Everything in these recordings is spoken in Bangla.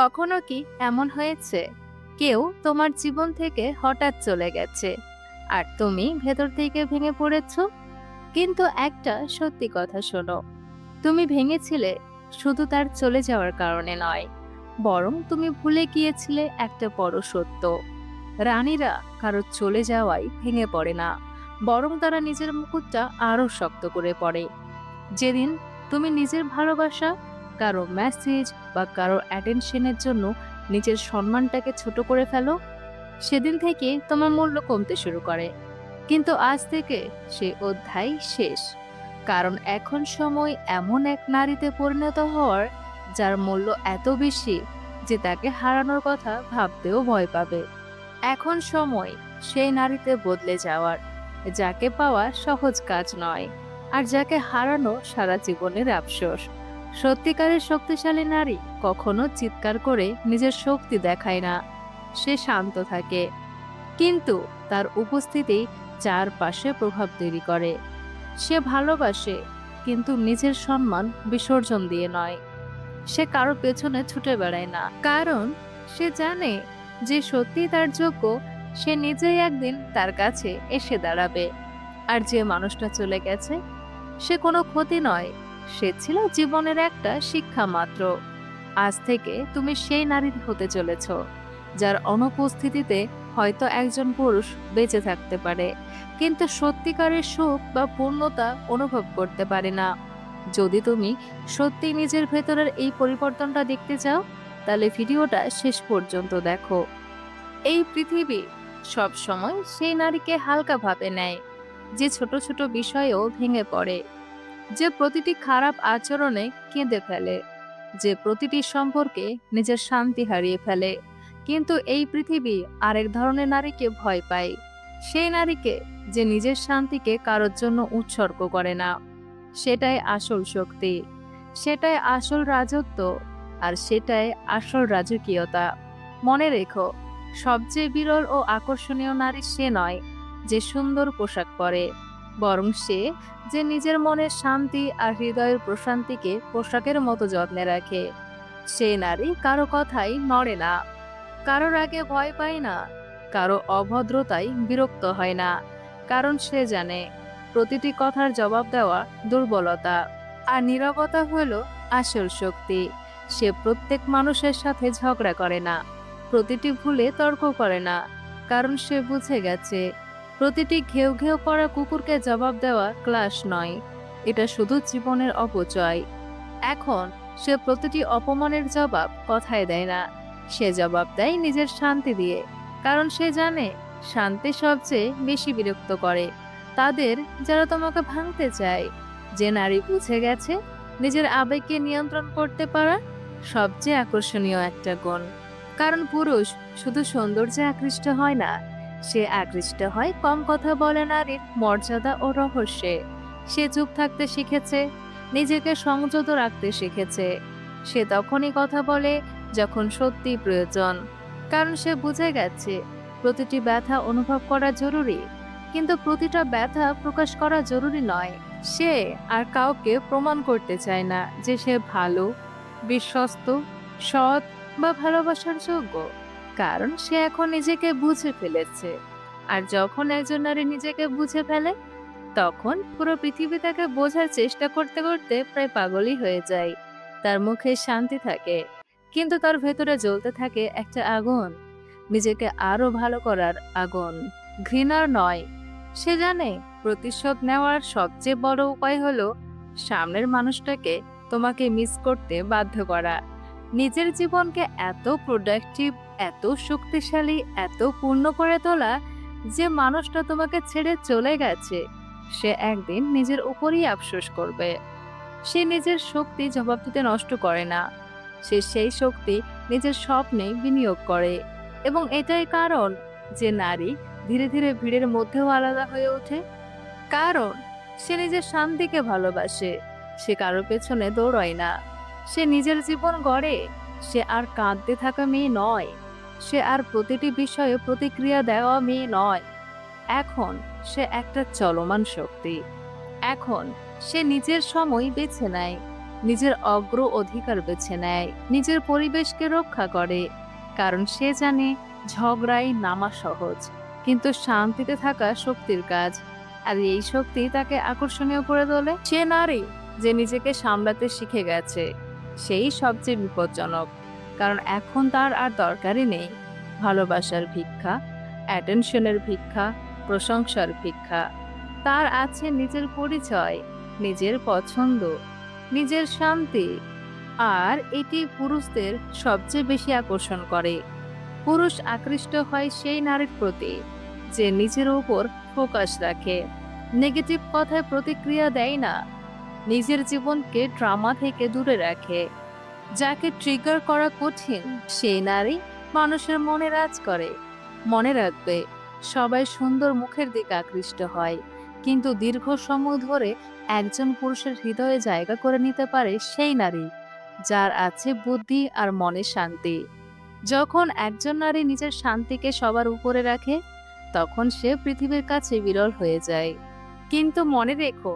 কখনো কি এমন হয়েছে কেউ তোমার জীবন থেকে হঠাৎ চলে গেছে আর তুমি ভেতর থেকে ভেঙে পড়েছো? কিন্তু একটা সত্যি কথা শোনো, তুমি ভেঙেছিলে শুধু তার চলে যাওয়ার কারণে নয়, বরং তুমি ভুলে গিয়েছিলে একটা বড় সত্য। রানীরা কারো চলে যাওয়ায় ভেঙে পড়ে না, বরং তারা নিজের মুকুটটা আরো শক্ত করে পড়ে। যেদিন তুমি নিজের ভালোবাসা, কারো মেসেজ বা কারো অ্যাটেনশনের জন্য নিজের সম্মানটাকে ছোট করে ফেলো, সেদিন থেকে তোমার মূল্য কমতে শুরু করে। কিন্তু আজ থেকে সে অধ্যায় শেষ। কারণ এখন সময় এমন এক নারীতে পরিণত হওয়ার যার মূল্য এত বেশি যে তাকে হারানোর কথা ভাবতেও ভয় পাবে। এখন সময় সেই নারীতে বদলে যাওয়ার, যাকে পাওয়া সহজ কাজ নয়, আর যাকে হারানো সারা জীবনের আফসোস। সত্যিকারের শক্তিশালী নারী কখনো চিৎকার করে নিজের শক্তি দেখায় না, সে শান্ত থাকে, কিন্তু তার উপস্থিতি চারপাশে প্রভাব তৈরি করে। সে ভালোবাসে, কিন্তু নিজের সম্মান বিসর্জন দিয়ে নয়। সে কারো পেছনে ছুটে বেড়ায় না, কারণ সে জানে যে সত্যি তার যোগ্য সে নিজেই একদিন তার কাছে এসে দাঁড়াবে। আর যে মানুষটা চলে গেছে, সে কোনো ক্ষতি নয়, সে ছিল জীবনের একটা শিক্ষা মাত্র। আজ থেকে তুমি সেই নারী হতে চলেছ যার অনুপস্থিতিতে হয়তো একজন পুরুষ বেঁচে থাকতে পারে, কিন্তু সত্যিকারের সুখ বা পূর্ণতা অনুভব করতে পারে না। যদি তুমি সত্যি নিজের ভেতরের এই পরিবর্তনটা দেখতে চাও, তাহলে ভিডিওটা শেষ পর্যন্ত দেখো। এই পৃথিবী সব সময় সেই নারীকে হালকাভাবে নেয় যে ছোট ছোট বিষয়েও ভেঙে পড়ে, যে প্রতিটি খারাপ আচরণে কেঁদে ফেলে, যে প্রতিটি সম্পর্কে নিজের শান্তি হারিয়ে ফেলে। কিন্তু এই পৃথিবী আরেক ধরনের নারীকে ভয় পায়, সেই নারীকে যে নিজের শান্তিকে কারোর জন্য উৎসর্গ করে না। সেটাই আসল শক্তি, সেটাই আসল রাজত্ব, আর সেটাই আসল রাজকীয়তা। মনে রেখো, সবচেয়ে বিরল ও আকর্ষণীয় নারী সে নয় যে সুন্দর পোশাক পরে, বরং সে যে নিজের মনের শান্তি আর হৃদয়ের প্রশান্তিকে পোশাকের মতো যত্নে রাখে। সে নারী কারো কথাই নড়ে না, কারোর আগে ভয় পায় না, কারো অভদ্রতায় বিরক্ত হয় না, কারণ সে জানে প্রতিটি কথার জবাব দেওয়া দুর্বলতা, আর নীরবতা হলো আসল শক্তি। সে প্রত্যেক মানুষের সাথে ঝগড়া করে না, প্রতিটি ভুলে তর্ক করে না, কারণ সে বুঝে গেছে প্রতিটি ঘেউ ঘেউ করা কুকুরকে জবাব দেওয়া ক্লাস নয়, এটা শুধু জীবনের অপচয়। এখন সে প্রতিটি অপমানের জবাব কথায় দেয় না, সে জবাব দেয় নিজের শান্তি দিয়ে। কারণ সে জানে শান্তি সবচেয়ে বেশি বিরক্ত করে তাদের যারা তোমাকে ভাঙতে চায়। যে নারী বুঝে গেছে নিজের আবেগকে নিয়ন্ত্রণ করতে পারা সবচেয়ে আকর্ষণীয় একটা গুণ। কারণ পুরুষ শুধু সৌন্দর্যে আকৃষ্ট হয় না, সে আকৃষ্ট হয় কম কথা বলে নারীর মর্যাদা ও রহস্যে। সে চুপ থাকতে শিখেছে, নিজেকে সংযত রাখতে শিখেছে। সে তখনই কথা বলে যখন সত্যি প্রয়োজন, কারণ সে বুঝে গেছে প্রতিটি ব্যথা অনুভব করা জরুরি, কিন্তু প্রতিটা ব্যথা প্রকাশ করা জরুরি নয়। সে আর কাউকে প্রমাণ করতে চায় না যে সে ভালো, বিশ্বস্ত, সৎ বা ভালোবাসার যোগ্য, কারণ সে এখন নিজেকে বুঝে ফেলেছে। আর যখন একজন নারী নিজেকে বুঝে ফেলে, তখন পুরো পৃথিবী তাকে বোঝার চেষ্টা করতে করতে প্রায় পাগলই হয়ে যায়। তার মুখে শান্তি থাকে, কিন্তু তার ভেতরে জ্বলতে থাকে একটা আগুন, নিজেকে আরো ভালো করার আগুন, ঘৃণার নয়। সে জানে প্রতিশোধ নেওয়ার সবচেয়ে বড় উপায় হলো সামনের মানুষটাকে তোমাকে মিস করতে বাধ্য করা। নিজের জীবনকে এত প্রোডাক্টিভ, এত শক্তিশালী, এত পূর্ণ করে তোলা যে মানুষটা তোমাকে ছেড়ে চলে গেছে সে একদিন নিজের উপরই আফসোস করবে। সে নিজের শক্তি জবাব দিতে নষ্ট করে না, সে সেই শক্তি নিজের স্বপ্নে বিনিয়োগ করে। এবং এটাই কারণ যে নারী ধীরে ধীরে ভিড়ের মধ্যেও আলাদা হয়ে ওঠে, কারণ সে নিজের শান্তিকে ভালোবাসে। সে কারো পেছনে দৌড়ায় না, সে নিজের জীবন গড়ে। সে আর কাঁদতে থাকা মেয়ে নয়, সে আর প্রতিটি বিষয়ে প্রতিক্রিয়া দেওয়া মেয়ে নয়। এখন সে একটা চলমান শক্তি। এখন সে নিজের সময় বেছে নেয়, নিজের অগ্র অধিকার বেছে নেয়, নিজের পরিবেশকে রক্ষা করে, কারণ সে জানে ঝগড়ায় নামা সহজ, কিন্তু শান্তিতে থাকা শক্তির কাজ। আর এই শক্তি তাকে আকর্ষণীয় করে তোলে। সে নারী যে নিজেকে সামলাতে শিখে গেছে, সেই সবচেয়ে বিপজ্জনক, কারণ এখন তার আর দরকারই নেই ভালোবাসার ভিক্ষা, অ্যাটেনশনের ভিক্ষা, প্রশংসার ভিক্ষা। তার আছে নিজের পরিচয়, নিজের পছন্দ, নিজের শান্তি। আর এটি পুরুষদের সবচেয়ে বেশি আকর্ষণ করে। পুরুষ আকৃষ্ট হয় সেই নারীর প্রতি যে নিজের উপর ফোকাস রাখে, নেগেটিভ কথায় প্রতিক্রিয়া দেয় না, নিজের জীবনকে ড্রামা থেকে দূরে রাখে। যাকে ট্রিগার করা কঠিন সেই নারী মানুষের মনে রাজ করে। মনে রাখবে, সবাই সুন্দর মুখের দিকে আকৃষ্ট হয়, কিন্তু দীর্ঘ সময় ধরে একজন পুরুষের হৃদয়ে জায়গা করে নিতে পারে সেই নারী যার আছে বুদ্ধি আর মনে শান্তি। যখন একজন নারী নিজের শান্তিকে সবার উপরে রাখে, তখন সে পৃথিবীর কাছে বিরল হয়ে যায়। কিন্তু মনে রেখো,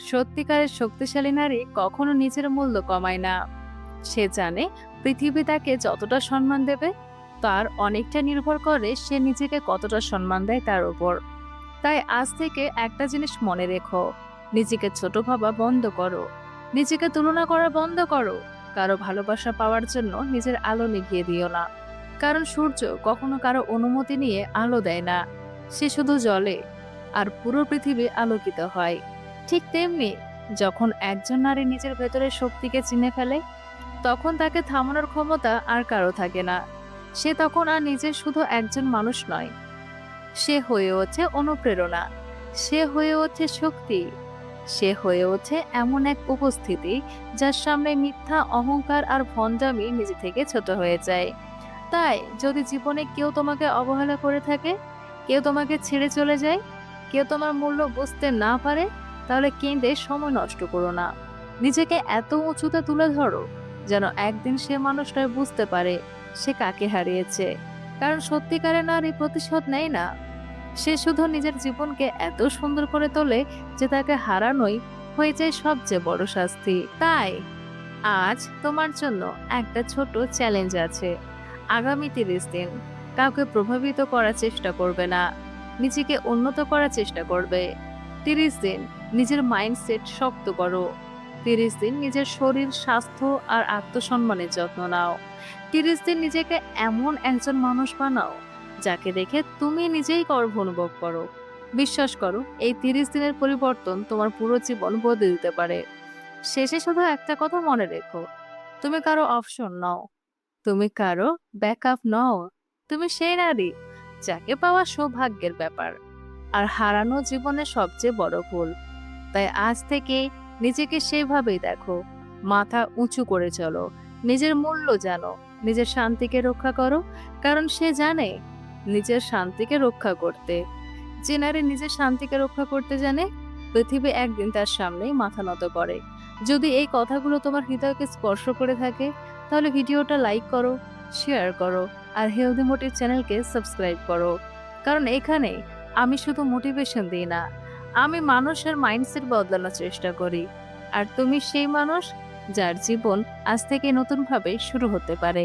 সত্যিকারের শক্তিশালী নারী কখনো নিজের মূল্য কমায় না। সে জানে পৃথিবী তাকে যতটা সম্মান দেবে, তার অনেকটা নির্ভর করে সে নিজেকে কতটা সম্মান দেয় তার উপর। তাই আজ থেকে একটা জিনিস মনে রেখো, নিজেকে ছোট ভাবা বন্ধ করো, নিজেকে তুলনা করা বন্ধ করো। কারো ভালোবাসা পাওয়ার জন্য নিজের আলো নিভিয়ে দিও না, কারণ সূর্য কখনো কারো অনুমতি নিয়ে আলো দেয় না, সে শুধু জ্বলে আর পুরো পৃথিবী আলোকিত হয়। ঠিক তেমনি, যখন একজন নারী নিজের ভেতরের শক্তিকে চিনে ফেলে, তখন তাকে থামানোর ক্ষমতা আর কারো থাকে না। সে তখন আর নিজের শুধু একজন মানুষ নয়, সে হয়ে ওঠে অনুপ্রেরণা, সে হয়ে ওঠে শক্তি, সে হয়ে ওঠে এমন এক উপস্থিতি যার সামনে মিথ্যা অহংকার আর ভণ্ডামি নিজে থেকে ছোট হয়ে যায়। তাই যদি জীবনে কেউ তোমাকে অবহেলা করে থাকে, কেউ তোমাকে ছেড়ে চলে যায়, কেউ তোমার মূল্য বুঝতে না পারে, তাহলে কেঁদে সময় নষ্ট করো না। নিজেকে এত উঁচুতে তুলে ধরো যেন একদিন সে মানুষটাই বুঝতে পারে সে কাকে হারিয়েছে। কারণ সত্যিকারের নারী প্রতিশোধ নেয় না, সে শুধু নিজের জীবনকে এত সুন্দর করে তোলে যে তাকে হারানোই হয়ে যায় সবচেয়ে বড় শাস্তি। তাই আজ তোমার জন্য একটা ছোট চ্যালেঞ্জ আছে। আগামী 30 দিন কাউকে প্রভাবিত করার চেষ্টা করবে না, নিজেকে উন্নত করার চেষ্টা করবে। 30 দিন নিজের মাইন্ডসেট শক্ত করো। 30 দিন নিজের শরীর, স্বাস্থ্য আর আত্মসম্মানের যত্ন নাও। 30 দিন নিজেকে এমন একজন মানুষ বানাও যাকে দেখে তুমি নিজেই গর্ব অনুভব করো। বিশ্বাস করো, এই 30 দিনের পরিবর্তন তোমার পুরো জীবন বদলে দিতে পারে। শেষে শুধু একটা কথা মনে রেখো, তুমি কারো অপশন নও, তুমি কারো ব্যাকআপ নও। তুমি সেই নারী যাকে পাওয়া সৌভাগ্যের ব্যাপার, আর হারানো জীবনের সবচেয়ে বড় ভুল। তাই আজ থেকে নিজেকে সেভাবেই দেখো, মাথা উঁচু করে চলো, নিজের মূল্য জানো, নিজের শান্তিকে রক্ষা করো। কারণ সে জানে নিজের শান্তিকে রক্ষা করতে, যে নারী নিজের শান্তিকে রক্ষা করতে জানে, পৃথিবী একদিন তার সামনেই মাথা নত করে। যদি এই কথাগুলো তোমার হৃদয়কে স্পর্শ করে থাকে, তাহলে ভিডিওটা লাইক করো, শেয়ার করো, আর হেলদি মোটিভ চ্যানেলকে সাবস্ক্রাইব করো। কারণ এখানে আমি শুধু মোটিভেশন দিই না, আমি মানুষের মাইন্ডসেট বদলানোর চেষ্টা করি। আর তুমি সেই মানুষ যার জীবন আজ থেকে নতুনভাবে শুরু হতে পারে।